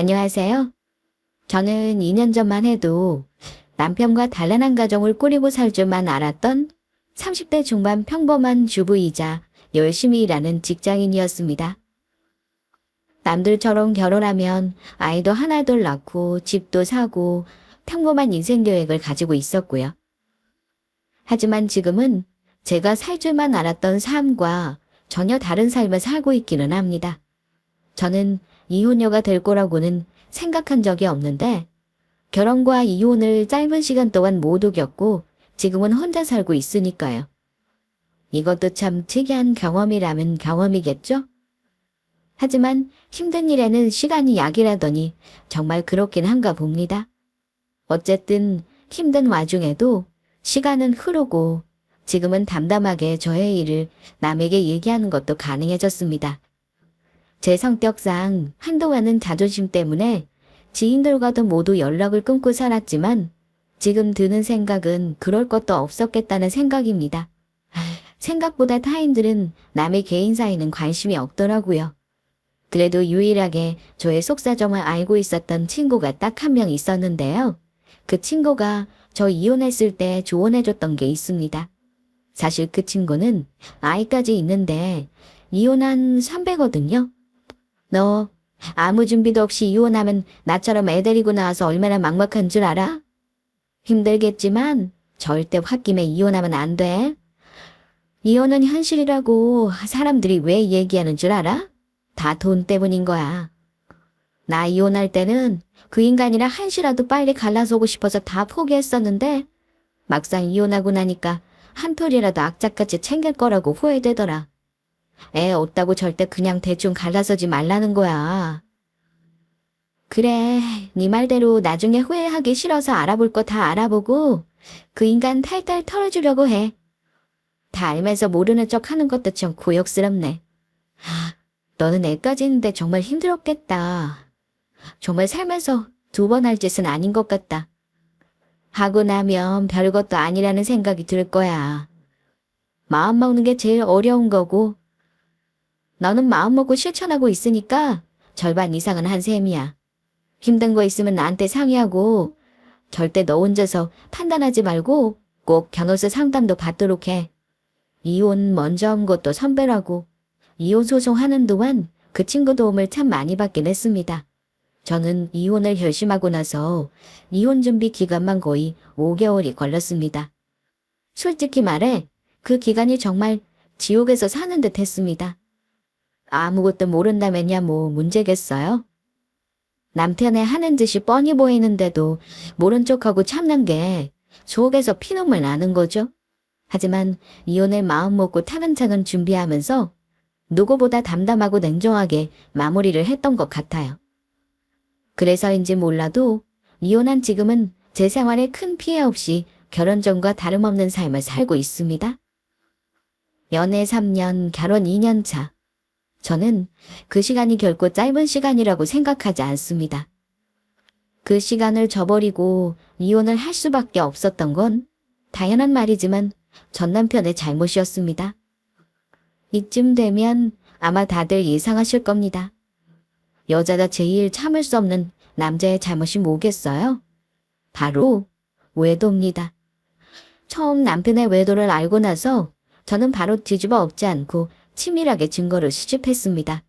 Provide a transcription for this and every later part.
안녕하세요. 저는 2년 전만 해도 남편과 단란한 가정을 꾸리고 살 줄만 알았던 30대 중반 평범한 주부이자 열심히 일하는 직장인이었습니다. 남들처럼 결혼하면 아이도 하나둘 낳고 집도 사고 평범한 인생 계획을 가지고 있었고요. 하지만 지금은 제가 살 줄만 알았던 삶과 전혀 다른 삶을 살고 있기는 합니다. 저는 이혼녀가 될 거라고는 생각한 적이 없는데 결혼과 이혼을 짧은 시간 동안 모두 겪고 지금은 혼자 살고 있으니까요. 이것도 참 특이한 경험이라면 경험이겠죠? 하지만 힘든 일에는 시간이 약이라더니 정말 그렇긴 한가 봅니다. 어쨌든 힘든 와중에도 시간은 흐르고 지금은 담담하게 저의 일을 남에게 얘기하는 것도 가능해졌습니다. 제 성격상 한동안은 자존심 때문에 지인들과도 모두 연락을 끊고 살았지만 지금 드는 생각은 그럴 것도 없었겠다는 생각입니다. 생각보다 타인들은 남의 개인사에는 관심이 없더라고요. 그래도 유일하게 저의 속사정을 알고 있었던 친구가 딱 한 명 있었는데요. 그 친구가 저 이혼했을 때 조언해줬던 게 있습니다. 사실 그 친구는 아이까지 있는데 이혼한 선배거든요. 너 아무 준비도 없이 이혼하면 나처럼 애 데리고 나와서 얼마나 막막한 줄 알아? 힘들겠지만 절대 홧김에 이혼하면 안 돼. 이혼은 현실이라고 사람들이 왜 얘기하는 줄 알아? 다 돈 때문인 거야. 나 이혼할 때는 그 인간이랑 한시라도 빨리 갈라서고 싶어서 다 포기했었는데 막상 이혼하고 나니까 한 톨이라도 악착같이 챙길 거라고 후회되더라. 애 없다고 절대 그냥 대충 갈라서지 말라는 거야. 그래, 네 말대로 나중에 후회하기 싫어서 알아볼 거 다 알아보고 그 인간 탈탈 털어주려고 해. 다 알면서 모르는 척 하는 것도 참 고역스럽네. 너는 애까지 있는데 정말 힘들었겠다. 정말 살면서 2번 할 짓은 아닌 것 같다. 하고 나면 별것도 아니라는 생각이 들 거야. 마음 먹는 게 제일 어려운 거고 너는 마음 먹고 실천하고 있으니까 절반 이상은 한 셈이야. 힘든 거 있으면 나한테 상의하고 절대 너 혼자서 판단하지 말고 꼭 변호사 상담도 받도록 해. 이혼 먼저 한 것도 선배라고 이혼 소송하는 동안 그 친구 도움을 참 많이 받긴 했습니다. 저는 이혼을 결심하고 나서 이혼 준비 기간만 거의 5개월이 걸렸습니다. 솔직히 말해 그 기간이 정말 지옥에서 사는 듯 했습니다. 아무것도 모른다면야 뭐 문제겠어요? 남편의 하는 짓이 뻔히 보이는데도 모른 척하고 참는 게 속에서 피눈물 나는 거죠. 하지만 이혼을 마음 먹고 차근차근 준비하면서 누구보다 담담하고 냉정하게 마무리를 했던 것 같아요. 그래서인지 몰라도 이혼한 지금은 제 생활에 큰 피해 없이 결혼 전과 다름없는 삶을 살고 있습니다. 연애 3년, 결혼 2년 차. 저는 그 시간이 결코 짧은 시간이라고 생각하지 않습니다. 그 시간을 저버리고 이혼을 할 수밖에 없었던 건 당연한 말이지만 전 남편의 잘못이었습니다. 이쯤 되면 아마 다들 예상하실 겁니다. 여자가 제일 참을 수 없는 남자의 잘못이 뭐겠어요? 바로 외도입니다. 처음 남편의 외도를 알고 나서 저는 바로 뒤집어 엎지 않고 치밀하게 증거를 수집했습니다.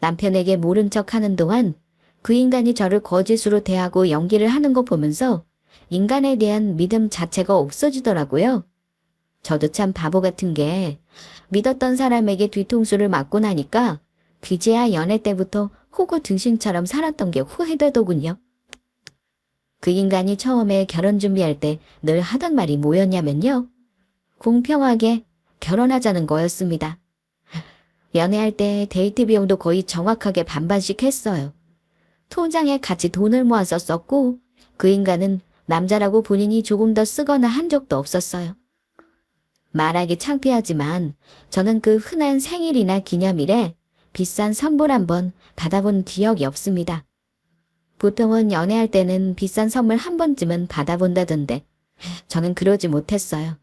남편에게 모른 척 하는 동안 그 인간이 저를 거짓으로 대하고 연기를 하는 거 보면서 인간에 대한 믿음 자체가 없어지더라고요. 저도 참 바보 같은 게 믿었던 사람에게 뒤통수를 맞고 나니까 그제야 연애 때부터 호구 등신처럼 살았던 게 후회되더군요. 그 인간이 처음에 결혼 준비할 때 늘 하던 말이 뭐였냐면요. 공평하게 결혼하자는 거였습니다. 연애할 때 데이트 비용도 거의 정확하게 반반씩 했어요. 통장에 같이 돈을 모아서 썼고 그 인간은 남자라고 본인이 조금 더 쓰거나 한 적도 없었어요. 말하기 창피하지만 저는 그 흔한 생일이나 기념일에 비싼 선물 한번 받아본 기억이 없습니다. 보통은 연애할 때는 비싼 선물 한 번쯤은 받아본다던데 저는 그러지 못했어요.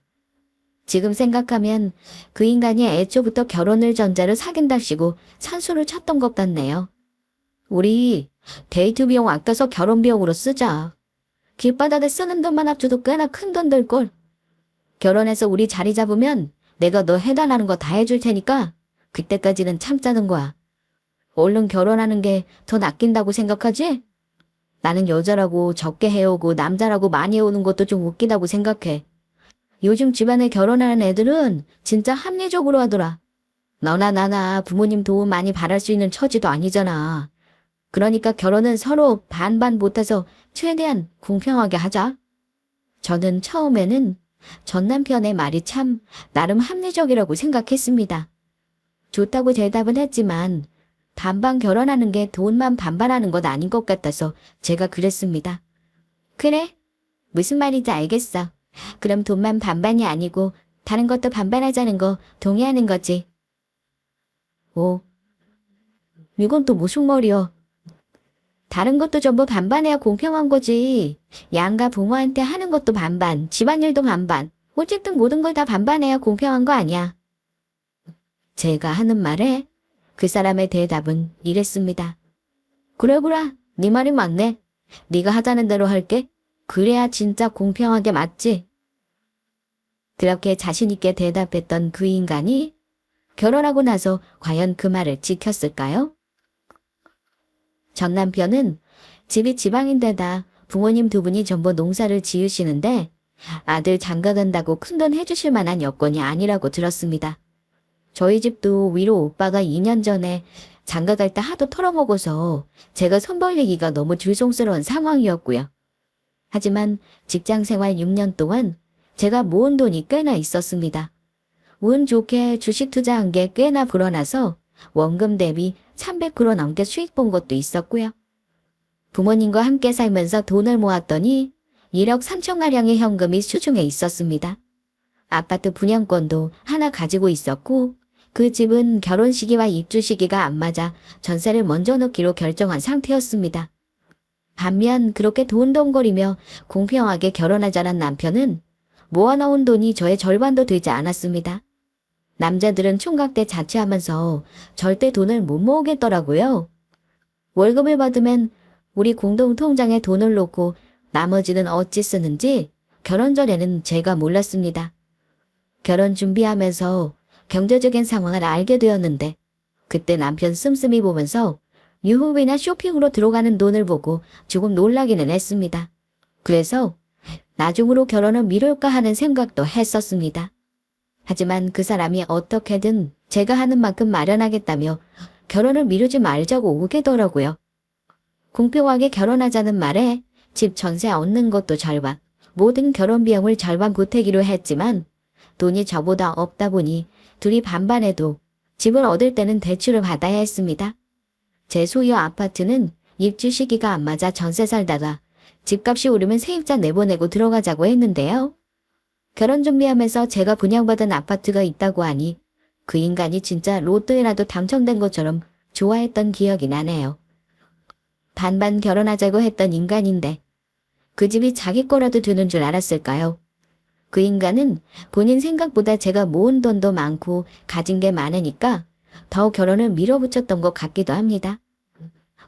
지금 생각하면 그 인간이 애초부터 결혼을 전제로 사귄답시고 산수를 쳤던 것 같네요. 우리 데이트 비용 아껴서 결혼 비용으로 쓰자. 길바닥에 쓰는 돈만 합쳐도 꽤나 큰 돈 들걸. 결혼해서 우리 자리 잡으면 내가 너 해달라는 거 다 해줄 테니까 그때까지는 참자는 거야. 얼른 결혼하는 게 더 낚인다고 생각하지? 나는 여자라고 적게 해오고 남자라고 많이 해오는 것도 좀 웃기다고 생각해. 요즘 집안에 결혼하는 애들은 진짜 합리적으로 하더라. 너나 나나 부모님 도움 많이 받을 수 있는 처지도 아니잖아. 그러니까 결혼은 서로 반반 못해서 최대한 공평하게 하자. 저는 처음에는 전 남편의 말이 참 나름 합리적이라고 생각했습니다. 좋다고 대답은 했지만 반반 결혼하는 게 돈만 반반하는 건 아닌 것 같아서 제가 그랬습니다. 그래? 무슨 말인지 알겠어. 그럼 돈만 반반이 아니고 다른 것도 반반하자는 거 동의하는 거지. 오, 이건 또 무슨 말이야? 다른 것도 전부 반반해야 공평한 거지. 양가 부모한테 하는 것도 반반, 집안일도 반반. 어쨌든 모든 걸 다 반반해야 공평한 거 아니야. 제가 하는 말에 그 사람의 대답은 이랬습니다. 그래, 네 말이 맞네. 네가 하자는 대로 할게. 그래야 진짜 공평하게 맞지. 그렇게 자신있게 대답했던 그 인간이 결혼하고 나서 과연 그 말을 지켰을까요? 전 남편은 집이 지방인데다 부모님 두 분이 전부 농사를 지으시는데 아들 장가 간다고 큰돈 해주실 만한 여건이 아니라고 들었습니다. 저희 집도 위로 오빠가 2년 전에 장가 갈 때 하도 털어먹어서 제가 손 벌리기가 너무 죄송스러운 상황이었고요. 하지만 직장 생활 6년 동안 제가 모은 돈이 꽤나 있었습니다. 운 좋게 주식 투자한 게 꽤나 불어나서 원금 대비 300% 넘게 수익 본 것도 있었고요. 부모님과 함께 살면서 돈을 모았더니 1억 3천가량의 현금이 수중에 있었습니다. 아파트 분양권도 하나 가지고 있었고 그 집은 결혼 시기와 입주 시기가 안 맞아 전세를 먼저 넣기로 결정한 상태였습니다. 반면 그렇게 돈덩거리며 공평하게 결혼하자는 남편은 모아놓은 돈이 저의 절반도 되지 않았습니다. 남자들은 총각 때 자취하면서 절대 돈을 못 모으겠더라고요. 월급을 받으면 우리 공동 통장에 돈을 놓고 나머지는 어찌 쓰는지 결혼 전에는 제가 몰랐습니다. 결혼 준비하면서 경제적인 상황을 알게 되었는데 그때 남편 씀씀이 보면서 유흥비나 쇼핑으로 들어가는 돈을 보고 조금 놀라기는 했습니다. 그래서 나중으로 결혼을 미룰까 하는 생각도 했었습니다. 하지만 그 사람이 어떻게든 제가 하는 만큼 마련하겠다며 결혼을 미루지 말자고 우기더라고요. 공평하게 결혼하자는 말에 집 전세 얻는 것도 절반, 모든 결혼 비용을 절반 보태기로 했지만 돈이 저보다 없다 보니 둘이 반반해도 집을 얻을 때는 대출을 받아야 했습니다. 제 소유 아파트는 입주 시기가 안 맞아 전세 살다가 집값이 오르면 세입자 내보내고 들어가자고 했는데요. 결혼 준비하면서 제가 분양받은 아파트가 있다고 하니 그 인간이 진짜 로또에라도 당첨된 것처럼 좋아했던 기억이 나네요. 반반 결혼하자고 했던 인간인데 그 집이 자기 거라도 되는 줄 알았을까요? 그 인간은 본인 생각보다 제가 모은 돈도 많고 가진 게 많으니까 더 결혼을 밀어붙였던 것 같기도 합니다.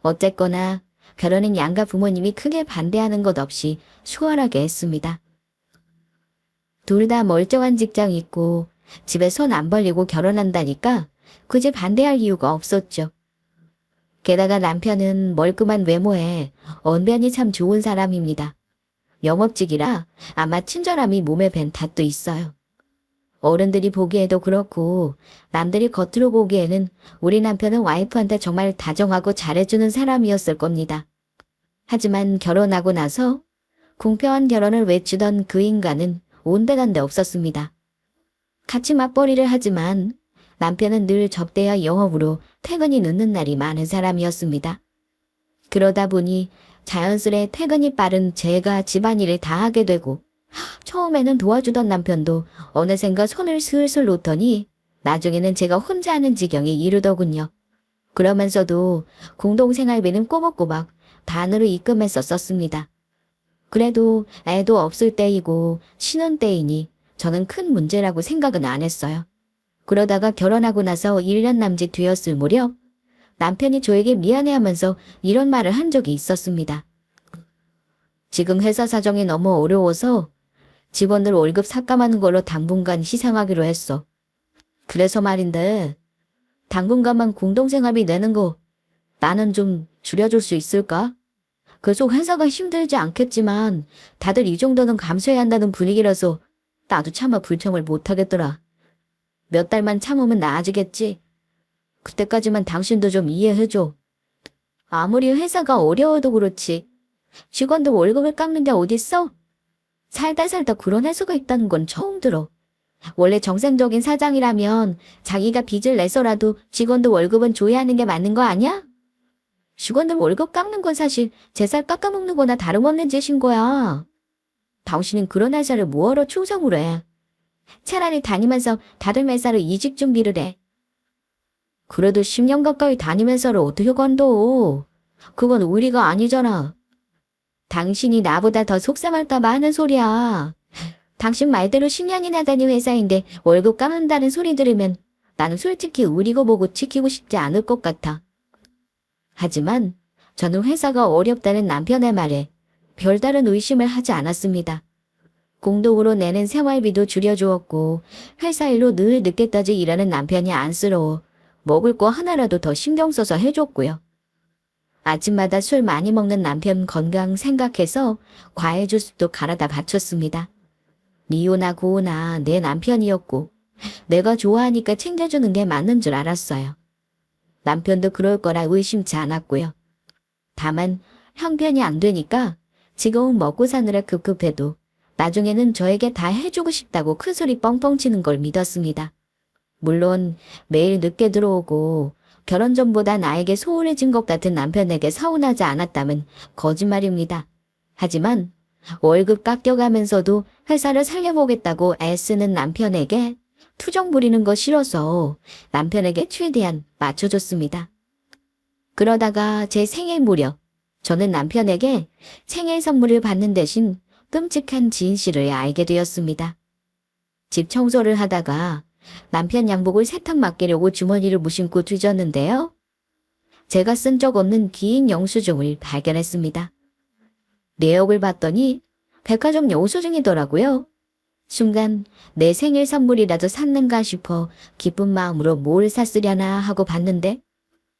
어쨌거나 결혼은 양가 부모님이 크게 반대하는 것 없이 수월하게 했습니다. 둘 다 멀쩡한 직장 있고 집에 손 안 벌리고 결혼한다니까 굳이 반대할 이유가 없었죠. 게다가 남편은 멀끔한 외모에 언변이 참 좋은 사람입니다. 영업직이라 아마 친절함이 몸에 밴 탓도 있어요. 어른들이 보기에도 그렇고 남들이 겉으로 보기에는 우리 남편은 와이프한테 정말 다정하고 잘해주는 사람이었을 겁니다. 하지만 결혼하고 나서 공평한 결혼을 외치던 그 인간은 온데간데 없었습니다. 같이 맞벌이를 하지만 남편은 늘 접대와 영업으로 퇴근이 늦는 날이 많은 사람이었습니다. 그러다 보니 자연스레 퇴근이 빠른 제가 집안일을 다 하게 되고 처음에는 도와주던 남편도 어느샌가 손을 슬슬 놓더니 나중에는 제가 혼자 하는 지경에 이르더군요. 그러면서도 공동생활비는 꼬박꼬박 반으로 입금해서 썼습니다. 그래도 애도 없을 때이고 신혼 때이니 저는 큰 문제라고 생각은 안 했어요. 그러다가 결혼하고 나서 1년 남짓 되었을 무렵 남편이 저에게 미안해하면서 이런 말을 한 적이 있었습니다. 지금 회사 사정이 너무 어려워서 직원들 월급 삭감하는 걸로 당분간 희생하기로 했어. 그래서 말인데 당분간만 공동생활비 내는 거 나는 좀 줄여줄 수 있을까? 그래서 회사가 힘들지 않겠지만 다들 이 정도는 감수해야 한다는 분위기라서 나도 차마 불평을 못하겠더라. 몇 달만 참으면 나아지겠지. 그때까지만 당신도 좀 이해해줘. 아무리 회사가 어려워도 그렇지 직원들 월급을 깎는 게 어딨어? 살다 그런 회사가 있다는 건 처음 들어. 원래 정상적인 사장이라면 자기가 빚을 내서라도 직원들 월급은 줘야 하는 게 맞는 거 아니야? 직원들 월급 깎는 건 사실 제 살 깎아먹는 거나 다름없는 짓인 거야. 당신은 그런 회사를 뭐하러 충성을 해? 차라리 다니면서 다른 회사로 이직 준비를 해. 그래도 10년 가까이 다니면서를 어떻게 관둬? 그건 우리가 아니잖아. 당신이 나보다 더 속상할까 봐 하는 소리야. 당신 말대로 10년이나 다닌 회사인데 월급 깎는다는 소리 들으면 나는 솔직히 우리고 보고 지키고 싶지 않을 것 같아. 하지만 저는 회사가 어렵다는 남편의 말에 별다른 의심을 하지 않았습니다. 공동으로 내는 생활비도 줄여주었고 회사 일로 늘 늦게까지 일하는 남편이 안쓰러워 먹을 거 하나라도 더 신경 써서 해줬고요. 아침마다 술 많이 먹는 남편 건강 생각해서 과일 주스도 갈아다 바쳤습니다. 미우나 고우나 내 남편이었고 내가 좋아하니까 챙겨주는 게 맞는 줄 알았어요. 남편도 그럴 거라 의심치 않았고요. 다만 형편이 안 되니까 지금은 먹고 사느라 급급해도 나중에는 저에게 다 해주고 싶다고 큰소리 뻥뻥 치는 걸 믿었습니다. 물론 매일 늦게 들어오고 결혼 전보다 나에게 소홀해진 것 같은 남편에게 서운하지 않았다면 거짓말입니다. 하지만 월급 깎여가면서도 회사를 살려보겠다고 애쓰는 남편에게 투정 부리는 거 싫어서 남편에게 최대한 맞춰줬습니다. 그러다가 제 생일 무렵 저는 남편에게 생일 선물을 받는 대신 끔찍한 진실을 알게 되었습니다. 집 청소를 하다가 남편 양복을 세탁 맡기려고 주머니를 무심코 뒤졌는데요. 제가 쓴 적 없는 긴 영수증을 발견했습니다. 내역을 봤더니 백화점 영수증이더라고요. 순간 내 생일 선물이라도 샀는가 싶어 기쁜 마음으로 뭘 샀으려나 하고 봤는데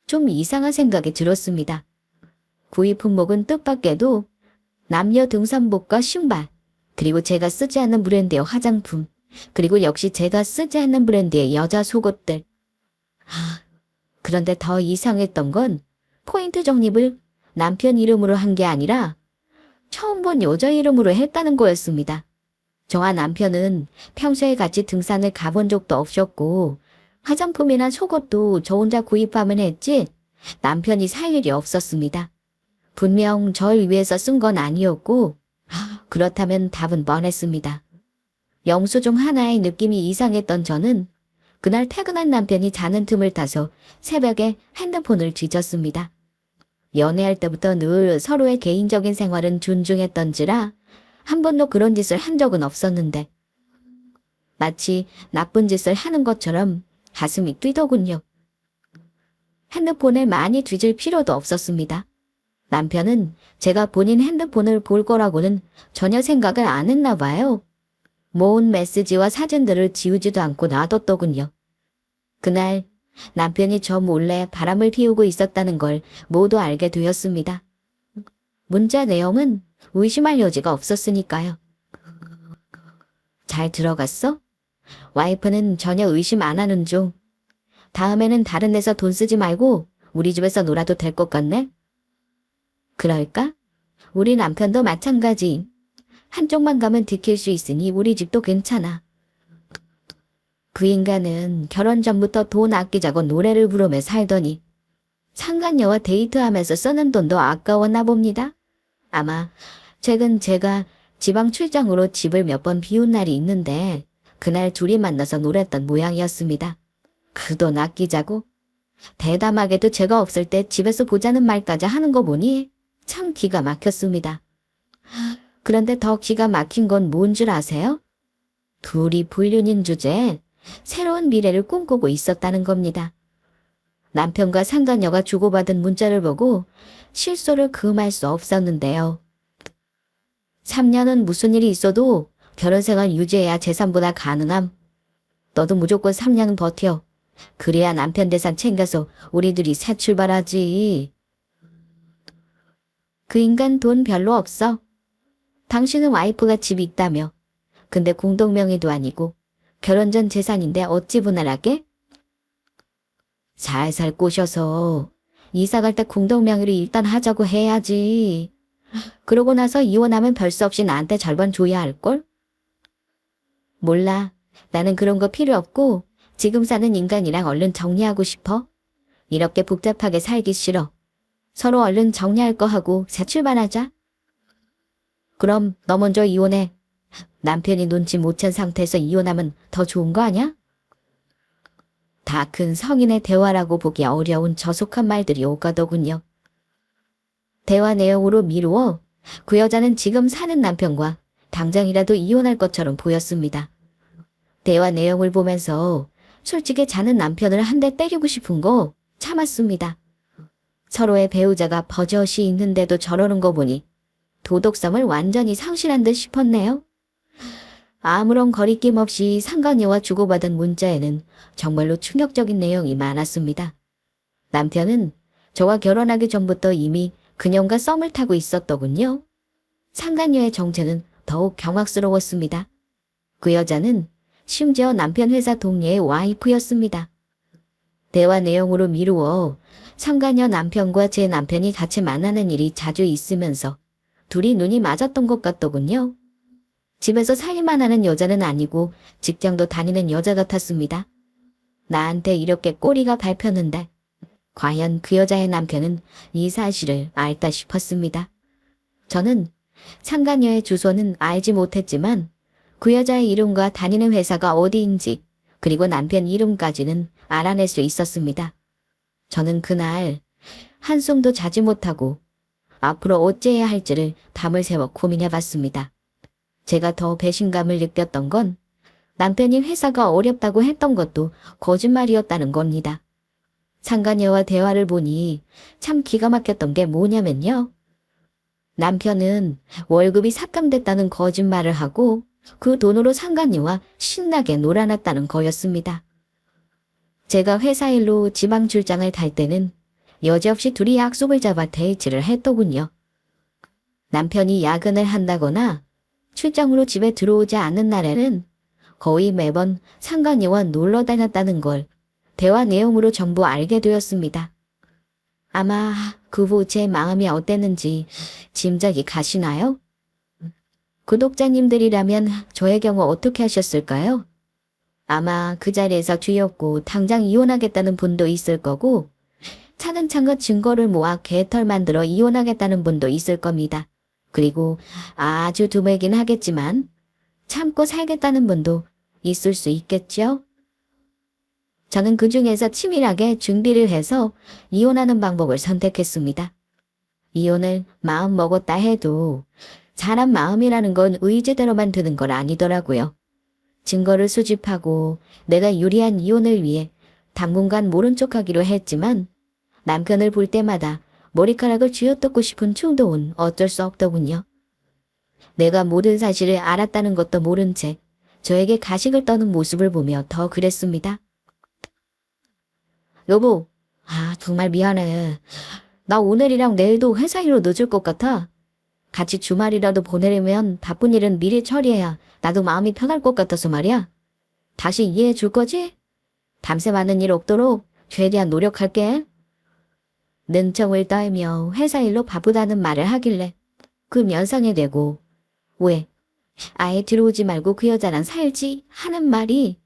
좀 이상한 생각이 들었습니다. 구입 품목은 뜻밖에도 남녀 등산복과 신발, 그리고 제가 쓰지 않는 브랜드의 화장품, 그리고 역시 제가 쓰지 않는 브랜드의 여자 속옷들. 그런데 더 이상했던 건 포인트 적립을 남편 이름으로 한 게 아니라 처음 본 여자 이름으로 했다는 거였습니다. 저와 남편은 평소에 같이 등산을 가본 적도 없었고 화장품이나 속옷도 저 혼자 구입하면 했지 남편이 살 일이 없었습니다. 분명 절 위해서 쓴 건 아니었고 그렇다면 답은 뻔했습니다. 영수증 하나의 느낌이 이상했던 저는 그날 퇴근한 남편이 자는 틈을 타서 새벽에 핸드폰을 뒤졌습니다. 연애할 때부터 늘 서로의 개인적인 생활은 존중했던지라 한 번도 그런 짓을 한 적은 없었는데 마치 나쁜 짓을 하는 것처럼 가슴이 뛰더군요. 핸드폰을 많이 뒤질 필요도 없었습니다. 남편은 제가 본인 핸드폰을 볼 거라고는 전혀 생각을 안 했나 봐요. 모은 메시지와 사진들을 지우지도 않고 놔뒀더군요. 그날 남편이 저 몰래 바람을 피우고 있었다는 걸 모두 알게 되었습니다. 문자 내용은 의심할 여지가 없었으니까요. 잘 들어갔어? 와이프는 전혀 의심 안 하는 중. 다음에는 다른 데서 돈 쓰지 말고 우리 집에서 놀아도 될 것 같네? 그럴까? 우리 남편도 마찬가지. 한쪽만 가면 들킬 수 있으니 우리 집도 괜찮아. 그 인간은 결혼 전부터 돈 아끼자고 노래를 부르며 살더니 상간녀와 데이트하면서 쓰는 돈도 아까웠나 봅니다. 아마 최근 제가 지방 출장으로 집을 몇 번 비운 날이 있는데 그날 둘이 만나서 놀았던 모양이었습니다. 그 돈 아끼자고? 대담하게도 제가 없을 때 집에서 보자는 말까지 하는 거 보니 참 기가 막혔습니다. 그런데 더 기가 막힌 건 뭔 줄 아세요? 둘이 불륜인 주제에 새로운 미래를 꿈꾸고 있었다는 겁니다. 남편과 상간녀가 주고받은 문자를 보고 실소를 금할 수 없었는데요. 3년은 무슨 일이 있어도 결혼생활 유지해야 재산보다 가능함. 너도 무조건 3년은 버텨. 그래야 남편 대상 챙겨서 우리들이 새 출발하지. 그 인간 돈 별로 없어. 당신은 와이프가 집이 있다며. 근데 공동명의도 아니고 결혼 전 재산인데 어찌 분할하게? 살살 꼬셔서 이사 갈 때 공동명의로 일단 하자고 해야지. 그러고 나서 이혼하면 별수 없이 나한테 절반 줘야 할걸? 몰라. 나는 그런 거 필요 없고 지금 사는 인간이랑 얼른 정리하고 싶어. 이렇게 복잡하게 살기 싫어. 서로 얼른 정리할 거 하고 새 출발하자. 그럼 너 먼저 이혼해. 남편이 눈치 못 챈 상태에서 이혼하면 더 좋은 거 아니야? 다 큰 성인의 대화라고 보기 어려운 저속한 말들이 오가더군요. 대화 내용으로 미루어 그 여자는 지금 사는 남편과 당장이라도 이혼할 것처럼 보였습니다. 대화 내용을 보면서 솔직히 자는 남편을 한 대 때리고 싶은 거 참았습니다. 서로의 배우자가 버젓이 있는데도 저러는 거 보니 도덕성을 완전히 상실한 듯 싶었네요. 아무런 거리낌 없이 상간녀와 주고받은 문자에는 정말로 충격적인 내용이 많았습니다. 남편은 저와 결혼하기 전부터 이미 그녀가 썸을 타고 있었더군요. 상간녀의 정체는 더욱 경악스러웠습니다. 그 여자는 심지어 남편 회사 동료의 와이프였습니다. 대화 내용으로 미루어 상간녀 남편과 제 남편이 같이 만나는 일이 자주 있으면서 둘이 눈이 맞았던 것 같더군요. 집에서 살림만 하는 여자는 아니고 직장도 다니는 여자 같았습니다. 나한테 이렇게 꼬리가 밟혔는데 과연 그 여자의 남편은 이 사실을 알다 싶었습니다. 저는 상간녀의 주소는 알지 못했지만 그 여자의 이름과 다니는 회사가 어디인지 그리고 남편 이름까지는 알아낼 수 있었습니다. 저는 그날 한숨도 자지 못하고 앞으로 어찌해야 할지를 밤을 새워 고민해봤습니다. 제가 더 배신감을 느꼈던 건 남편이 회사가 어렵다고 했던 것도 거짓말이었다는 겁니다. 상간녀와 대화를 보니 참 기가 막혔던 게 뭐냐면요. 남편은 월급이 삭감됐다는 거짓말을 하고 그 돈으로 상간녀와 신나게 놀아났다는 거였습니다. 제가 회사 일로 지방 출장을 갈 때는 여지없이 둘이 약속을 잡아 데이트를 했더군요. 남편이 야근을 한다거나 출장으로 집에 들어오지 않는 날에는 거의 매번 상간녀와 놀러 다녔다는 걸 대화 내용으로 전부 알게 되었습니다. 아마 그 후 제 마음이 어땠는지 짐작이 가시나요? 구독자님들이라면 저의 경우 어떻게 하셨을까요? 아마 그 자리에서 뒤엎고 당장 이혼하겠다는 분도 있을 거고 차근차근 증거를 모아 개털 만들어 이혼하겠다는 분도 있을 겁니다. 그리고 아주 드물긴 하겠지만 참고 살겠다는 분도 있을 수 있겠죠? 저는 그 중에서 치밀하게 준비를 해서 이혼하는 방법을 선택했습니다. 이혼을 마음 먹었다 해도 사람 마음이라는 건 의지대로만 되는 건 아니더라고요. 증거를 수집하고 내가 유리한 이혼을 위해 당분간 모른 척하기로 했지만 남편을 볼 때마다 머리카락을 쥐어뜯고 싶은 충동은 어쩔 수 없더군요. 내가 모든 사실을 알았다는 것도 모른 채 저에게 가식을 떠는 모습을 보며 더 그랬습니다. 여보, 정말 미안해. 나 오늘이랑 내일도 회사 일로 늦을 것 같아. 같이 주말이라도 보내려면 바쁜 일은 미리 처리해야 나도 마음이 편할 것 같아서 말이야. 다시 이해해 줄 거지? 밤새 많은 일 없도록 최대한 노력할게. 능청을 떨며 회사 일로 바쁘다는 말을 하길래 그 면상에 대고 왜? 아예 들어오지 말고 그 여자랑 살지? 하는 말이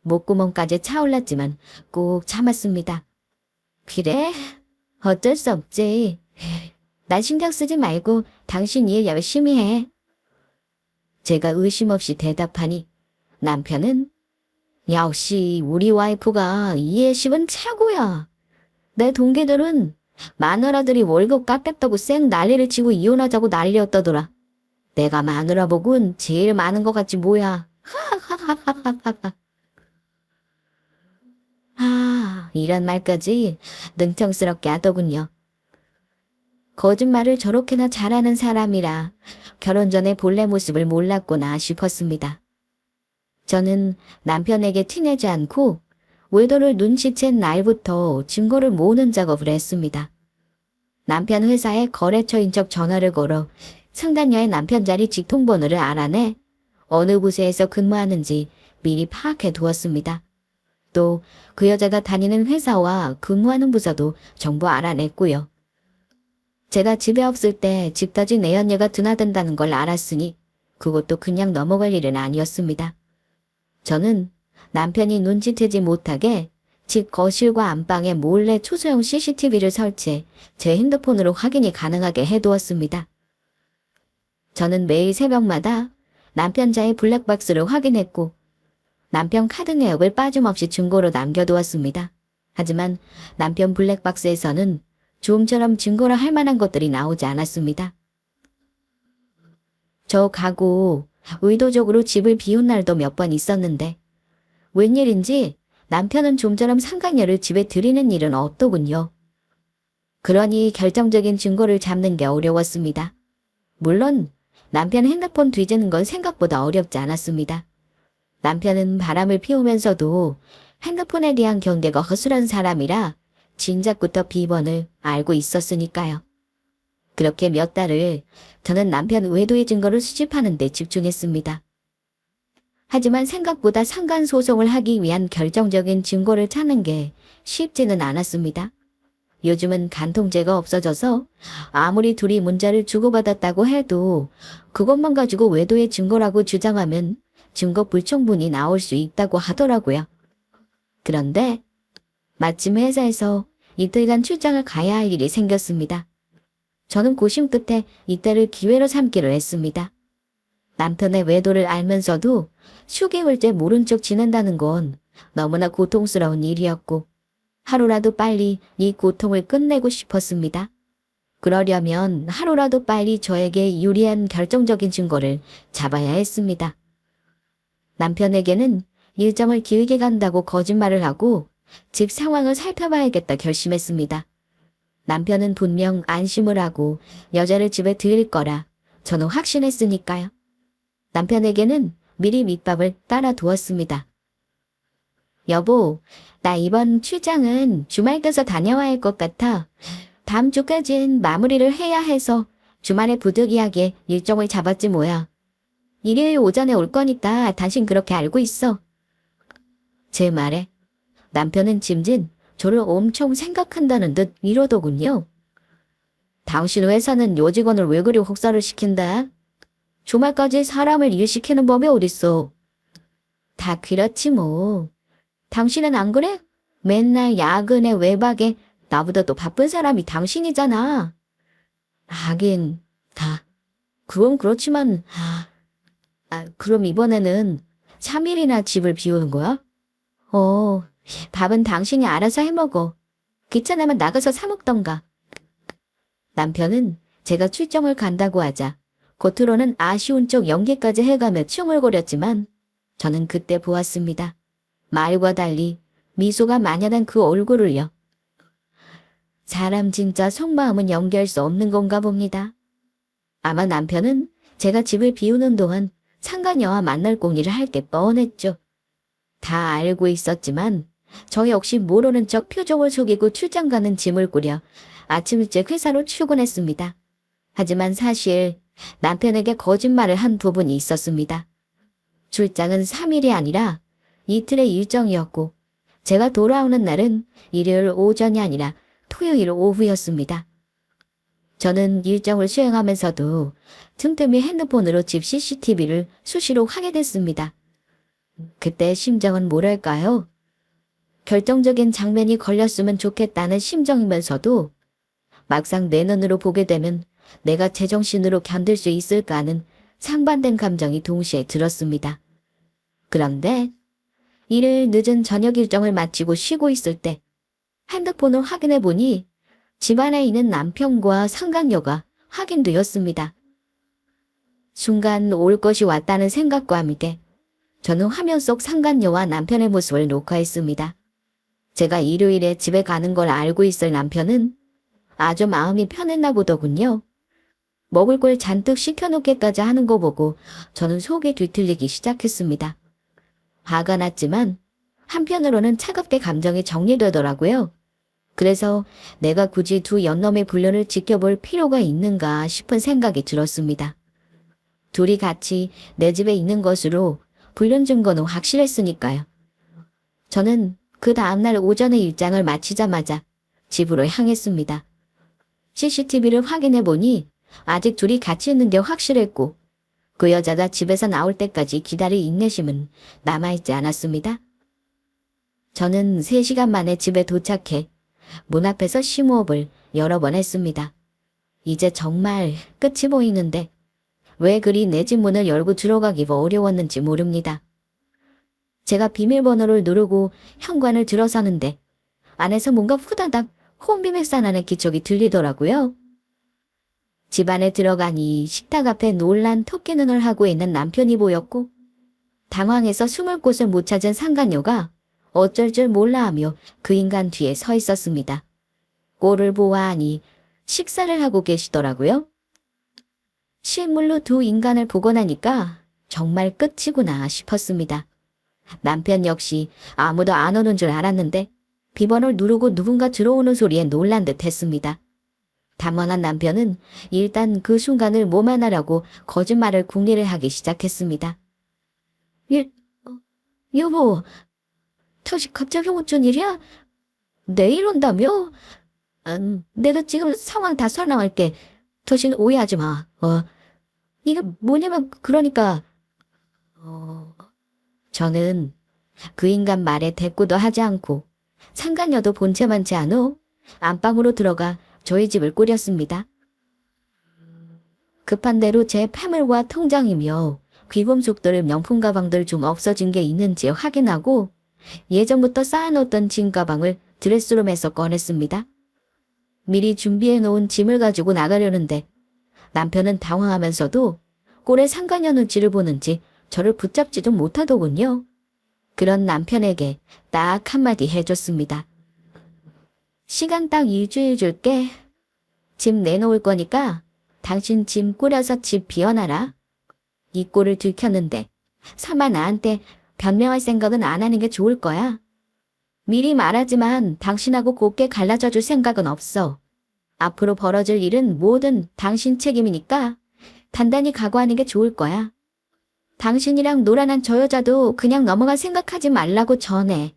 목구멍까지 차올랐지만 꼭 참았습니다. 그래? 어쩔 수 없지. 나 신경 쓰지 말고 당신 일 열심히 해. 제가 의심 없이 대답하니 남편은 역시 우리 와이프가 이해심은 최고야. 내 동기들은 마누라들이 월급 깎겠다고 쌩 난리를 치고 이혼하자고 난리였다더라. 내가 마누라 복은 제일 많은 것 같지 뭐야. 이런 말까지 능청스럽게 하더군요. 거짓말을 저렇게나 잘하는 사람이라 결혼 전에 본래 모습을 몰랐구나 싶었습니다. 저는 남편에게 티내지 않고 외도를 눈치챈 날부터 증거를 모으는 작업을 했습니다. 남편 회사에 거래처인 척 전화를 걸어 상간녀의 남편 자리 직통번호를 알아내 어느 부서에서 근무하는지 미리 파악해 두었습니다. 또 그 여자가 다니는 회사와 근무하는 부서도 정보 알아냈고요. 제가 집에 없을 때 집까지 내연녀가 드나든다는 걸 알았으니 그것도 그냥 넘어갈 일은 아니었습니다. 저는 남편이 눈치채지 못하게 집 거실과 안방에 몰래 초소형 CCTV를 설치해 제 핸드폰으로 확인이 가능하게 해두었습니다. 저는 매일 새벽마다 남편 자의 블랙박스를 확인했고 남편 카드 내역을 빠짐없이 증거로 남겨두었습니다. 하지만 남편 블랙박스에서는 좀처럼 증거로 할 만한 것들이 나오지 않았습니다. 저 가구 의도적으로 집을 비운 날도 몇 번 있었는데 웬일인지 남편은 좀처럼 상간녀를 집에 들이는 일은 없더군요. 그러니 결정적인 증거를 잡는 게 어려웠습니다. 물론 남편 핸드폰 뒤지는 건 생각보다 어렵지 않았습니다. 남편은 바람을 피우면서도 핸드폰에 대한 경계가 허술한 사람이라 진작부터 비번을 알고 있었으니까요. 그렇게 몇 달을 저는 남편 외도의 증거를 수집하는 데 집중했습니다. 하지만 생각보다 상간소송을 하기 위한 결정적인 증거를 찾는 게 쉽지는 않았습니다. 요즘은 간통죄가 없어져서 아무리 둘이 문자를 주고받았다고 해도 그것만 가지고 외도의 증거라고 주장하면 증거 불충분이 나올 수 있다고 하더라고요. 그런데 마침 회사에서 이틀간 출장을 가야 할 일이 생겼습니다. 저는 고심 끝에 이때를 기회로 삼기로 했습니다. 남편의 외도를 알면서도 수개월째 모른 척 지낸다는 건 너무나 고통스러운 일이었고 하루라도 빨리 이 고통을 끝내고 싶었습니다. 그러려면 하루라도 빨리 저에게 유리한 결정적인 증거를 잡아야 했습니다. 남편에게는 일정을 길게 간다고 거짓말을 하고 집 상황을 살펴봐야겠다 결심했습니다. 남편은 분명 안심을 하고 여자를 집에 들일 거라 저는 확신했으니까요. 남편에게는 미리 밑밥을 따라두었습니다. 여보, 나 이번 출장은 주말 껴서 다녀와야 할 것 같아. 다음 주까진 마무리를 해야 해서 주말에 부득이하게 일정을 잡았지 뭐야. 일요일 오전에 올 거니까 당신 그렇게 알고 있어. 제 말에 남편은 짐진 저를 엄청 생각한다는 듯 이러더군요. 당신 회사는 여직원을 왜 그리 혹사를 시킨다? 주말까지 사람을 일시키는 법이 어딨어. 다 그렇지 뭐. 당신은 안 그래? 맨날 야근에 외박에 나보다 더 바쁜 사람이 당신이잖아. 하긴 다. 그건 그렇지만 그럼 이번에는 3일이나 집을 비우는 거야? 밥은 당신이 알아서 해먹어. 귀찮으면 나가서 사 먹던가. 남편은 제가 출정을 간다고 하자 겉으로는 아쉬운 척 연기까지 해가며 칭얼거렸지만 저는 그때 보았습니다. 말과 달리 미소가 만연한 그 얼굴을요. 사람 진짜 속마음은 연기할 수 없는 건가 봅니다. 아마 남편은 제가 집을 비우는 동안 상간녀와 만날 공리를 할 게 뻔했죠. 다 알고 있었지만 저 역시 모르는 척 표정을 속이고 출장 가는 짐을 꾸려 아침 일찍 회사로 출근했습니다. 하지만 사실 남편에게 거짓말을 한 부분이 있었습니다. 출장은 3일이 아니라 이틀의 일정이었고 제가 돌아오는 날은 일요일 오전이 아니라 토요일 오후였습니다. 저는 일정을 수행하면서도 틈틈이 핸드폰으로 집 CCTV를 수시로 확인했습니다. 그때 심정은 뭐랄까요? 결정적인 장면이 걸렸으면 좋겠다는 심정이면서도 막상 내 눈으로 보게 되면 내가 제정신으로 견딜 수 있을까 하는 상반된 감정이 동시에 들었습니다. 그런데 일요일 늦은 저녁 일정을 마치고 쉬고 있을 때 핸드폰을 확인해 보니 집안에 있는 남편과 상간녀가 확인되었습니다. 순간 올 것이 왔다는 생각과 함께 저는 화면 속 상간녀와 남편의 모습을 녹화했습니다. 제가 일요일에 집에 가는 걸 알고 있을 남편은 아주 마음이 편했나 보더군요. 먹을 걸 잔뜩 시켜놓기까지 하는 거 보고 저는 속이 뒤틀리기 시작했습니다. 화가 났지만 한편으로는 차갑게 감정이 정리되더라고요. 그래서 내가 굳이 두 연놈의 불륜을 지켜볼 필요가 있는가 싶은 생각이 들었습니다. 둘이 같이 내 집에 있는 것으로 불륜 증거는 확실했으니까요. 저는 그 다음날 오전에 일장을 마치자마자 집으로 향했습니다. CCTV를 확인해 보니 아직 둘이 같이 있는 게 확실했고 그 여자가 집에서 나올 때까지 기다릴 인내심은 남아있지 않았습니다. 저는 3시간 만에 집에 도착해 문 앞에서 심호흡을 여러 번 했습니다. 이제 정말 끝이 보이는데 왜 그리 내 집 문을 열고 들어가기가 어려웠는지 모릅니다. 제가 비밀번호를 누르고 현관을 들어서는데 안에서 뭔가 후다닥 혼비백산하는 기척이 들리더라고요. 집 안에 들어가니 식탁 앞에 놀란 토끼 눈을 하고 있는 남편이 보였고 당황해서 숨을 곳을 못 찾은 상간녀가 어쩔 줄 몰라하며 그 인간 뒤에 서 있었습니다. 꼴을 보아하니 식사를 하고 계시더라고요. 실물로 두 인간을 보고 나니까 정말 끝이구나 싶었습니다. 남편 역시 아무도 안 오는 줄 알았는데 비번호를 누르고 누군가 들어오는 소리에 놀란 듯 했습니다. 담원한 남편은 일단 그 순간을 모면하려고 거짓말을 궁리를 하기 시작했습니다. 여보, 터시 갑자기 어쩐 일이야? 내일 온다며? 내가 지금 상황 다 설명할게. 터시는 오해하지 마. 이게 뭐냐면 그러니까 저는 그 인간 말에 대꾸도 하지 않고 상간녀도 본체만치 않어 안방으로 들어가 저희 집을 꾸렸습니다. 급한 대로 제 패물과 통장이며 귀금속들 명품 가방들 좀 없어진 게 있는지 확인하고 예전부터 쌓아놓던 짐 가방을 드레스룸에서 꺼냈습니다. 미리 준비해 놓은 짐을 가지고 나가려는데 남편은 당황하면서도 꼴에 상간녀 눈치를 보는지 저를 붙잡지도 못하더군요. 그런 남편에게 딱 한마디 해줬습니다. 시간 딱 일주일 줄게. 짐 내놓을 거니까 당신 짐 꾸려서 집 비워놔라. 이 꼴을 들켰는데 설마 나한테 변명할 생각은 안 하는 게 좋을 거야. 미리 말하지만 당신하고 곱게 갈라져 줄 생각은 없어. 앞으로 벌어질 일은 뭐든 당신 책임이니까 단단히 각오하는 게 좋을 거야. 당신이랑 놀아난 저 여자도 그냥 넘어갈 생각하지 말라고 전해.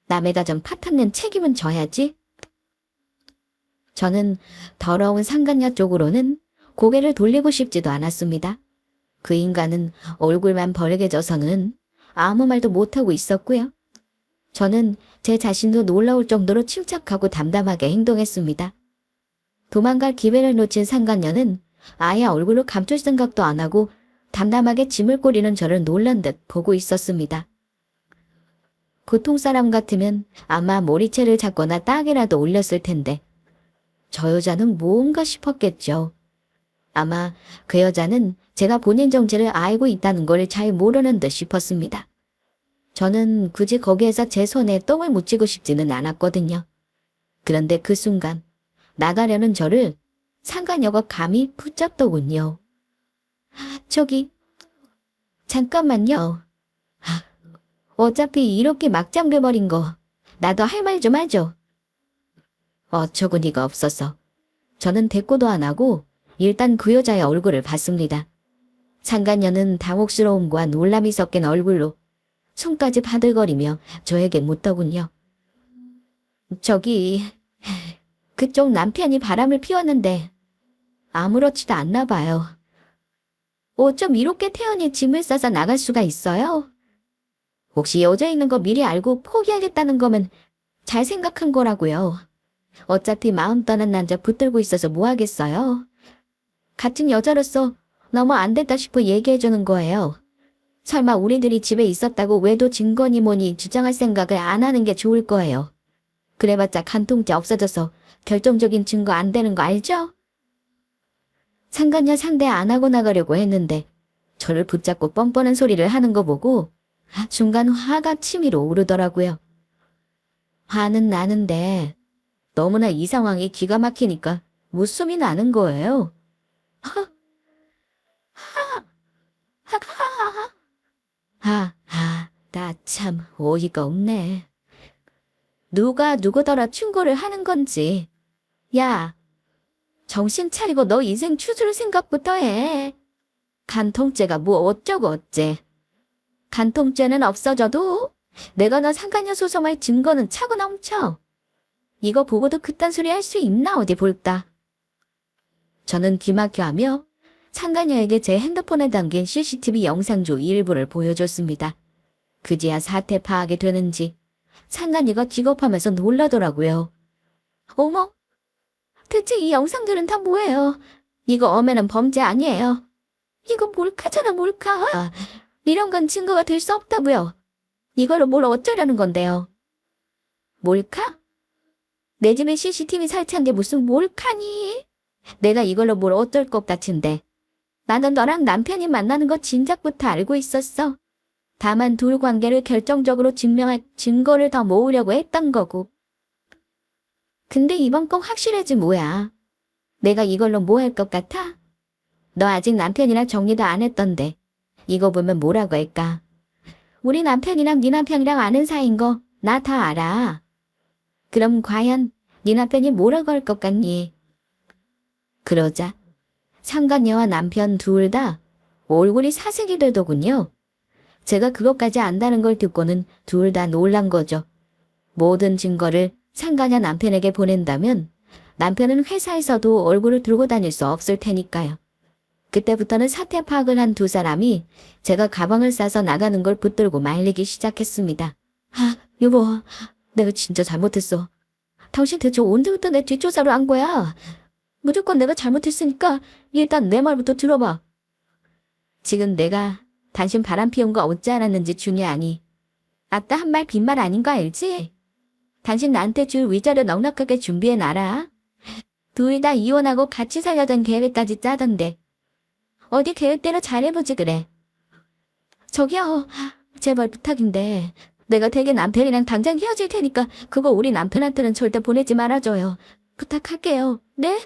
남의 가정 파탄낸 책임은 져야지. 저는 더러운 상간녀 쪽으로는 고개를 돌리고 싶지도 않았습니다. 그 인간은 얼굴만 벌게져서는 아무 말도 못하고 있었고요. 저는 제 자신도 놀라울 정도로 침착하고 담담하게 행동했습니다. 도망갈 기회를 놓친 상간녀는 아예 얼굴을 감출 생각도 안 하고 담담하게 짐을 꾸리는 저를 놀란 듯 보고 있었습니다. 보통 사람 같으면 아마 머리채를 잡거나 딱이라도 올렸을 텐데 저 여자는 뭔가 싶었겠죠. 아마 그 여자는 제가 본인 정체를 알고 있다는 걸 잘 모르는 듯 싶었습니다. 저는 굳이 거기에서 제 손에 똥을 묻히고 싶지는 않았거든요. 그런데 그 순간 나가려는 저를 상간녀가 감히 붙잡더군요. 저기 잠깐만요. 어차피 이렇게 막 잠겨버린 거 나도 할 말 좀 하죠. 어처구니가 없어서 저는 대꾸도 안 하고 일단 그 여자의 얼굴을 봤습니다. 상간녀는 당혹스러움과 놀람이 섞인 얼굴로 손까지 바들거리며 저에게 묻더군요. 저기 그쪽 남편이 바람을 피웠는데 아무렇지도 않나 봐요. 어쩜 이렇게 태연히 짐을 싸서 나갈 수가 있어요? 혹시 여자 있는 거 미리 알고 포기하겠다는 거면 잘 생각한 거라고요. 어차피 마음 떠난 남자 붙들고 있어서 뭐 하겠어요? 같은 여자로서 너무 안 됐다 싶어 얘기해주는 거예요. 설마 우리들이 집에 있었다고 외도 증거니 뭐니 주장할 생각을 안 하는 게 좋을 거예요. 그래봤자 간통죄 없어져서 결정적인 증거 안 되는 거 알죠? 상간녀 상대 안 하고 나가려고 했는데 저를 붙잡고 뻔뻔한 소리를 하는 거 보고 순간 화가 치밀어 오르더라고요. 화는 나는데 너무나 이 상황이 기가 막히니까 웃음이 나는 거예요. 나 참 어이가 없네. 누가 누구더러 충고를 하는 건지. 야, 정신 차리고 너 인생 추스를 생각부터 해. 간통죄가 뭐 어쩌고 어째. 간통죄는 없어져도 내가 너 상간녀 소송할 증거는 차고 넘쳐. 이거 보고도 그딴 소리 할 수 있나 어디 볼까. 저는 귀막혀하며 상간녀에게 제 핸드폰에 담긴 CCTV 영상조 일부를 보여줬습니다. 그제야 사태 파악이 되는지 상간녀가 기겁하면서 놀라더라고요. 어머, 대체 이 영상들은 다 뭐예요? 이거 엄연한 범죄 아니에요. 이거 몰카잖아, 몰카. 이런 건 증거가 될 수 없다고요. 이걸로 뭘 어쩌려는 건데요. 몰카? 내 집에 CCTV 설치한 게 무슨 몰카니? 내가 이걸로 뭘 어떨 것 같은데. 나는 너랑 남편이 만나는 거 진작부터 알고 있었어. 다만 둘 관계를 결정적으로 증명할 증거를 더 모으려고 했던 거고. 근데 이번 건 확실하지 뭐야. 내가 이걸로 뭐 할 것 같아? 너 아직 남편이랑 정리도 안 했던데. 이거 보면 뭐라고 할까? 우리 남편이랑 네 남편이랑 아는 사이인 거 나 다 알아. 그럼 과연 네 남편이 뭐라고 할 것 같니? 그러자 상간녀와 남편 둘 다 얼굴이 사색이 되더군요. 제가 그것까지 안다는 걸 듣고는 둘 다 놀란 거죠. 모든 증거를 상간녀 남편에게 보낸다면 남편은 회사에서도 얼굴을 들고 다닐 수 없을 테니까요. 그때부터는 사태 파악을 한 두 사람이 제가 가방을 싸서 나가는 걸 붙들고 말리기 시작했습니다. 여보, 내가 진짜 잘못했어. 당신 대체 언제부터 내 뒷조사를 한 거야? 무조건 내가 잘못했으니까 일단 내 말부터 들어봐. 지금 내가 당신 바람 피운 거 어찌 알았는지 중요하니. 아따 한 말 빈말 아닌 거 알지? 당신 나한테 줄 위자료 넉넉하게 준비해놔라. 둘 다 이혼하고 같이 살려던 계획까지 짜던데. 어디 계획대로 잘해보지 그래. 저기요, 제발 부탁인데 내가 댁에 남편이랑 당장 헤어질 테니까 그거 우리 남편한테는 절대 보내지 말아줘요. 부탁할게요. 네?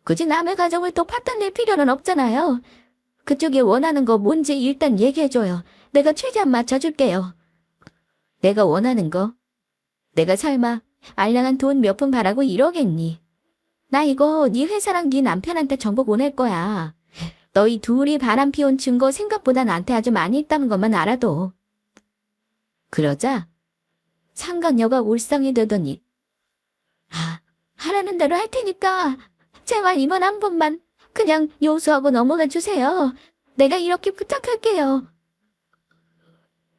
굳이 남의 가정을 또 파탄낼 필요는 없잖아요. 그쪽이 원하는 거 뭔지 일단 얘기해줘요. 내가 최대한 맞춰줄게요. 내가 원하는 거? 내가 설마 알량한 돈 몇 푼 바라고 이러겠니? 나 이거 네 회사랑 네 남편한테 정보 보낼 거야. 너희 둘이 바람 피운 증거 생각보다 나한테 아주 많이 있다는 것만 알아도. 그러자 상간녀가 울상이 되더니 하라는 대로 할 테니까 제발 이번 한 번만 그냥 용서하고 넘어가 주세요. 내가 이렇게 부탁할게요.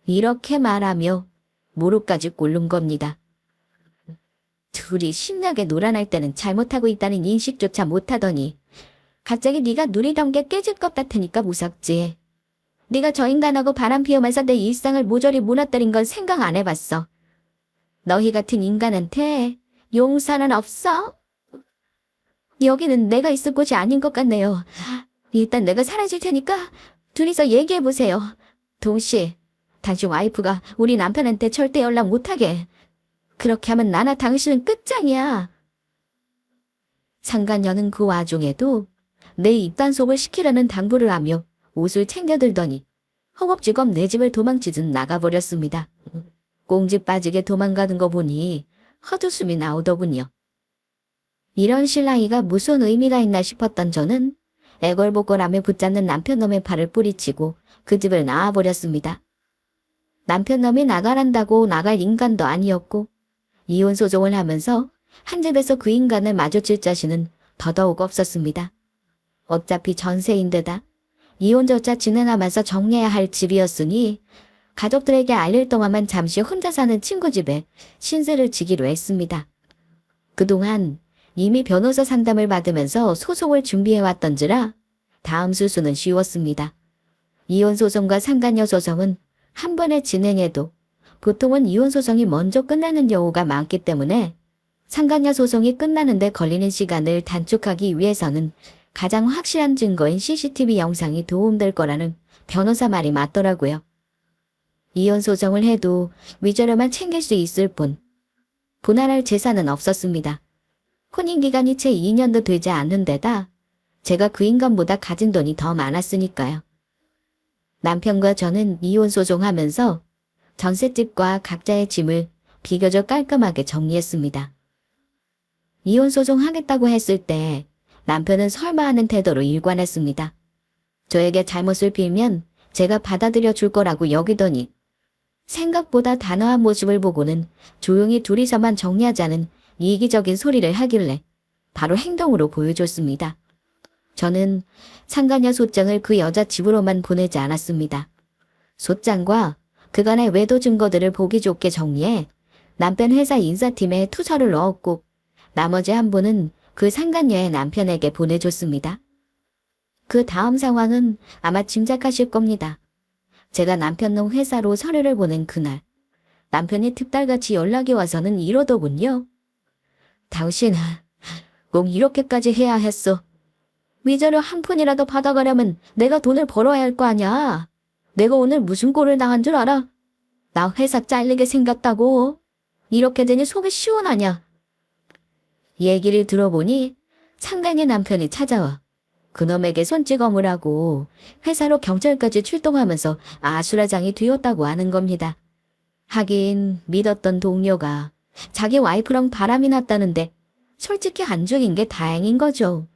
이렇게 말하며 무릎까지 꿇는 겁니다. 둘이 신나게 놀아날 때는 잘못하고 있다는 인식조차 못하더니 갑자기 네가 누리던 게 깨질 것 같으니까 무섭지. 네가 저 인간하고 바람 피우면서 내 일상을 모조리 무너뜨린 건 생각 안 해봤어. 너희 같은 인간한테 용서는 없어? 여기는 내가 있을 곳이 아닌 것 같네요. 일단 내가 사라질 테니까 둘이서 얘기해보세요. 동씨, 당신 와이프가 우리 남편한테 절대 연락 못하게. 그렇게 하면 나나 당신은 끝장이야. 상간녀는 그 와중에도 내 입단속을 시키려는 당부를 하며 옷을 챙겨들더니 허겁지겁 내 집을 도망치듯 나가버렸습니다. 꽁지 빠지게 도망가는 거 보니 헛웃음이 나오더군요. 이런 실랑이가 무슨 의미가 있나 싶었던 저는 애걸복걸하며 붙잡는 남편놈의 팔을 뿌리치고 그 집을 나와버렸습니다. 남편놈이 나가란다고 나갈 인간도 아니었고 이혼 소송을 하면서 한 집에서 그 인간을 마주칠 자신은 더더욱 없었습니다. 어차피 전세인데다 이혼조차 진행하면서 정리해야 할 집이었으니 가족들에게 알릴 동안만 잠시 혼자 사는 친구 집에 신세를 지기로 했습니다. 그동안 이미 변호사 상담을 받으면서 소송을 준비해왔던지라 다음 수순은 쉬웠습니다. 이혼소송과 상간녀 소송은 한 번에 진행해도 보통은 이혼소송이 먼저 끝나는 경우가 많기 때문에 상간녀 소송이 끝나는데 걸리는 시간을 단축하기 위해서는 가장 확실한 증거인 CCTV 영상이 도움될 거라는 변호사 말이 맞더라고요. 이혼 소송을 해도 위자료만 챙길 수 있을 뿐 분할할 재산은 없었습니다. 혼인기간이 채 2년도 되지 않는 데다 제가 그 인간보다 가진 돈이 더 많았으니까요. 남편과 저는 이혼 소송하면서 전셋집과 각자의 짐을 비교적 깔끔하게 정리했습니다. 이혼 소송하겠다고 했을 때 남편은 설마 하는 태도로 일관했습니다. 저에게 잘못을 빌면 제가 받아들여 줄 거라고 여기더니 생각보다 단호한 모습을 보고는 조용히 둘이서만 정리하자는 이기적인 소리를 하길래 바로 행동으로 보여줬습니다. 저는 상간녀 소장을 그 여자 집으로만 보내지 않았습니다. 소장과 그간의 외도 증거들을 보기 좋게 정리해 남편 회사 인사팀에 투서를 넣었고 나머지 한 분은 그 상간녀의 남편에게 보내줬습니다. 그 다음 상황은 아마 짐작하실 겁니다. 제가 남편 놈 회사로 서류를 보낸 그날 남편이 특달같이 연락이 와서는 이러더군요. 당신은 꼭 이렇게까지 해야 했어. 위자료 한 푼이라도 받아가려면 내가 돈을 벌어야 할 거 아냐. 내가 오늘 무슨 꼴을 당한 줄 알아? 나 회사 잘리게 생겼다고. 이렇게 되니 속이 시원하냐. 얘기를 들어보니 상간의 남편이 찾아와 그놈에게 손찌검을 회사로 경찰까지 출동하면서 아수라장이 되었다고 하는 겁니다. 하긴 믿었던 동료가 자기 와이프랑 바람이 났다는데 솔직히 안 죽인 게 다행인 거죠.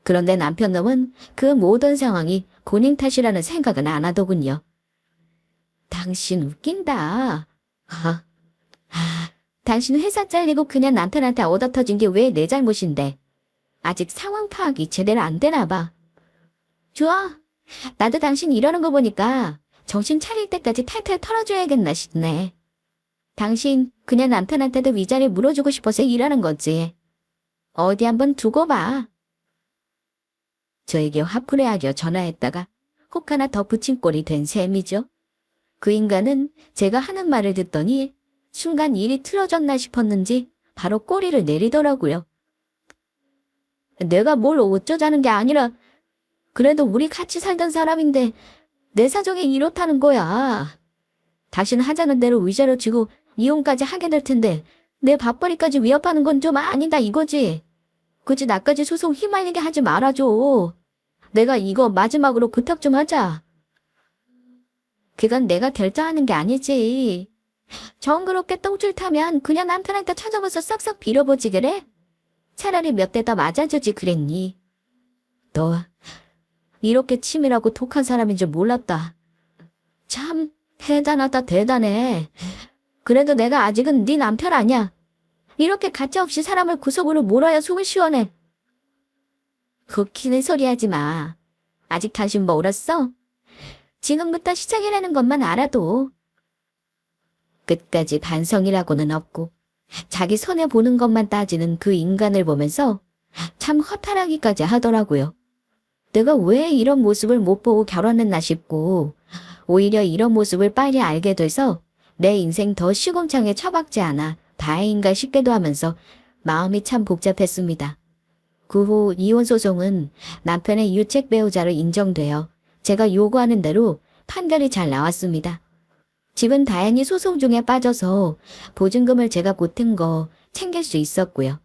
그런데 남편놈은 그 모든 상황이 본인 탓이라는 생각은 안 하더군요. 당신 웃긴다. 당신 회사 잘리고 그냥 남편한테 얻어터진 게 왜 내 잘못인데. 아직 상황 파악이 제대로 안 되나 봐. 좋아. 나도 당신 이러는 거 보니까 정신 차릴 때까지 탈탈 털어줘야겠나 싶네. 당신 그냥 남편한테도 위자료 물어주고 싶어서 일하는 거지. 어디 한번 두고 봐. 저에게 화풀이 하려 전화했다가 혹 하나 더 붙인 꼴이 된 셈이죠. 그 인간은 제가 하는 말을 듣더니 순간 일이 틀어졌나 싶었는지 바로 꼬리를 내리더라고요. 내가 뭘 어쩌자는 게 아니라 그래도 우리 같이 살던 사람인데 내 사정이 이렇다는 거야. 당신 하자는 대로 위자료 주고 이혼까지 하게 될 텐데 내 밥벌이까지 위협하는 건 좀 아니다 이거지. 굳이 나까지 소송 휘말리게 하지 말아줘. 내가 이거 마지막으로 부탁 좀 하자. 그건 내가 결정하는 게 아니지. 정그렇게 똥줄 타면 그냥 남편한테 찾아가서 싹싹 빌어보지 그래? 차라리 몇 대 더 맞아주지 그랬니? 너 이렇게 치밀하고 독한 사람인 줄 몰랐다. 참 대단하다 대단해. 그래도 내가 아직은 네 남편 아니야. 이렇게 가짜없이 사람을 구석으로 몰아야 속이 시원해. 웃기는 소리 하지 마. 아직 당신 멀었어? 지금부터 시작이라는 것만 알아도. 끝까지 반성이라고는 없고 자기 손해보는 것만 따지는 그 인간을 보면서 참 허탈하기까지 하더라고요. 내가 왜 이런 모습을 못 보고 결혼했나 싶고 오히려 이런 모습을 빨리 알게 돼서 내 인생 더 시궁창에 처박지 않아 다행인가 싶기도 하면서 마음이 참 복잡했습니다. 그 후 이혼 소송은 남편의 유책 배우자로 인정되어 제가 요구하는 대로 판결이 잘 나왔습니다. 집은 다행히 소송 중에 빠져서 보증금을 제가 보탠 거 챙길 수 있었고요.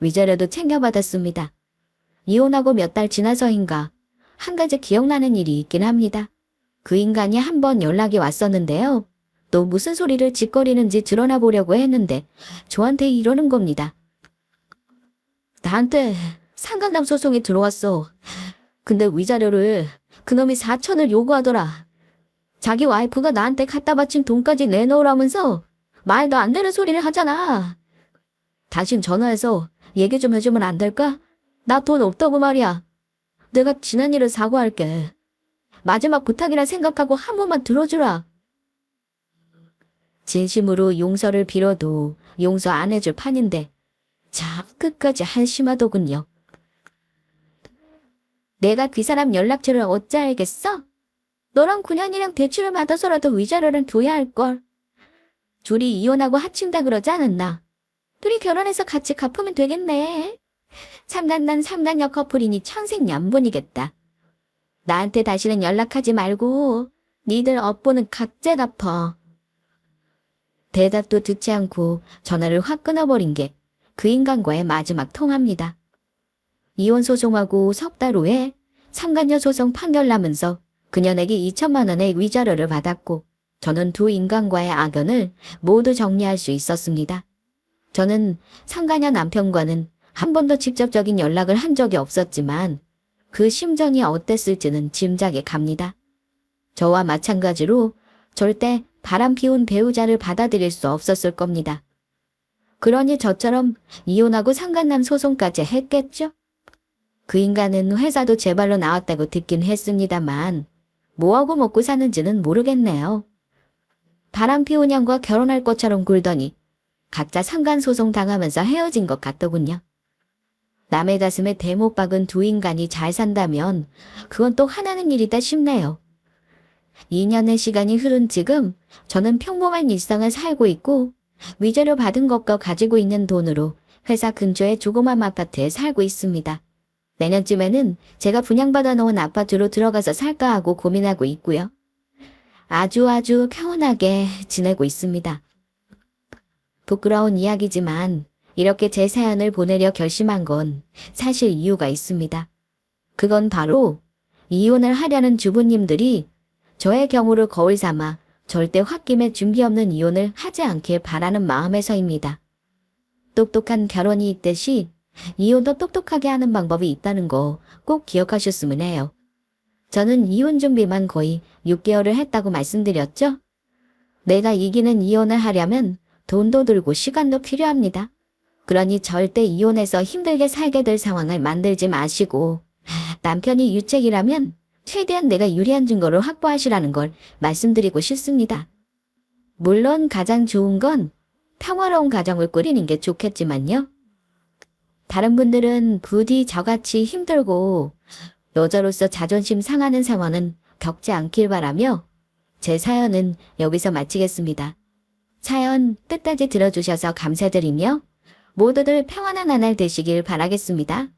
위자료도 챙겨받았습니다. 이혼하고 몇 달 지나서인가 한 가지 기억나는 일이 있긴 합니다. 그 인간이 한 번 연락이 왔었는데요. 또 무슨 소리를 짓거리는지 드러나 보려고 했는데 저한테 이러는 겁니다. 나한테 상간남 소송이 들어왔어. 근데 위자료를 그놈이 4천을 요구하더라. 자기 와이프가 나한테 갖다 바친 돈까지 내놓으라면서 말도 안 되는 소리를 하잖아. 당신 전화해서 얘기 좀 해주면 안 될까? 나 돈 없다고 말이야. 내가 지난 일을 사과할게. 마지막 부탁이라 생각하고 한 번만 들어주라. 진심으로 용서를 빌어도 용서 안 해줄 판인데 참 끝까지 한심하더군요. 내가 그 사람 연락처를 어찌 알겠어? 너랑 그년이랑 대출을 받아서라도 위자료는 줘야 할걸. 둘이 이혼하고 합친다 그러지 않았나? 둘이 결혼해서 같이 갚으면 되겠네. 삼간난 삼간녀 커플이니 천생연분이겠다. 나한테 다시는 연락하지 말고 니들 업보는 각자 갚어. 대답도 듣지 않고 전화를 확 끊어버린 게 그 인간과의 마지막 통화입니다. 이혼 소송하고 석 달 후에 상간녀 소송 판결 나면서 그녀에게 2천만 원의 위자료를 받았고 저는 두 인간과의 악연을 모두 정리할 수 있었습니다. 저는 상간녀 남편과는 한 번도 직접적인 연락을 한 적이 없었지만 그 심정이 어땠을지는 짐작이 갑니다. 저와 마찬가지로 절대 바람 피운 배우자를 받아들일 수 없었을 겁니다. 그러니 저처럼 이혼하고 상간남 소송까지 했겠죠? 그 인간은 회사도 제 발로 나왔다고 듣긴 했습니다만 뭐하고 먹고 사는지는 모르겠네요. 바람 피운 형과 결혼할 것처럼 굴더니 각자 상간소송 당하면서 헤어진 것 같더군요. 남의 가슴에 대못 박은 두 인간이 잘 산다면 그건 또 하나는 일이다 싶네요. 2년의 시간이 흐른 지금 저는 평범한 일상을 살고 있고 위자료 받은 것과 가지고 있는 돈으로 회사 근처의 조그만 아파트에 살고 있습니다. 내년쯤에는 제가 분양받아 놓은 아파트로 들어가서 살까 하고 고민하고 있고요. 아주 평온하게 지내고 있습니다. 부끄러운 이야기지만 이렇게 제 사연을 보내려 결심한 건 사실 이유가 있습니다. 그건 바로 이혼을 하려는 주부님들이 저의 경우를 거울 삼아 절대 홧김에 준비 없는 이혼을 하지 않길 바라는 마음에서입니다. 똑똑한 결혼이 있듯이 이혼도 똑똑하게 하는 방법이 있다는 거 꼭 기억하셨으면 해요. 저는 이혼 준비만 거의 6개월을 했다고 말씀드렸죠? 내가 이기는 이혼을 하려면 돈도 들고 시간도 필요합니다. 그러니 절대 이혼해서 힘들게 살게 될 상황을 만들지 마시고 남편이 유책이라면 최대한 내가 유리한 증거를 확보하시라는 걸 말씀드리고 싶습니다. 물론 가장 좋은 건 평화로운 가정을 꾸리는 게 좋겠지만요. 다른 분들은 부디 저같이 힘들고 여자로서 자존심 상하는 상황은 겪지 않길 바라며 제 사연은 여기서 마치겠습니다. 사연 끝까지 들어주셔서 감사드리며 모두들 평안한 한 날 되시길 바라겠습니다.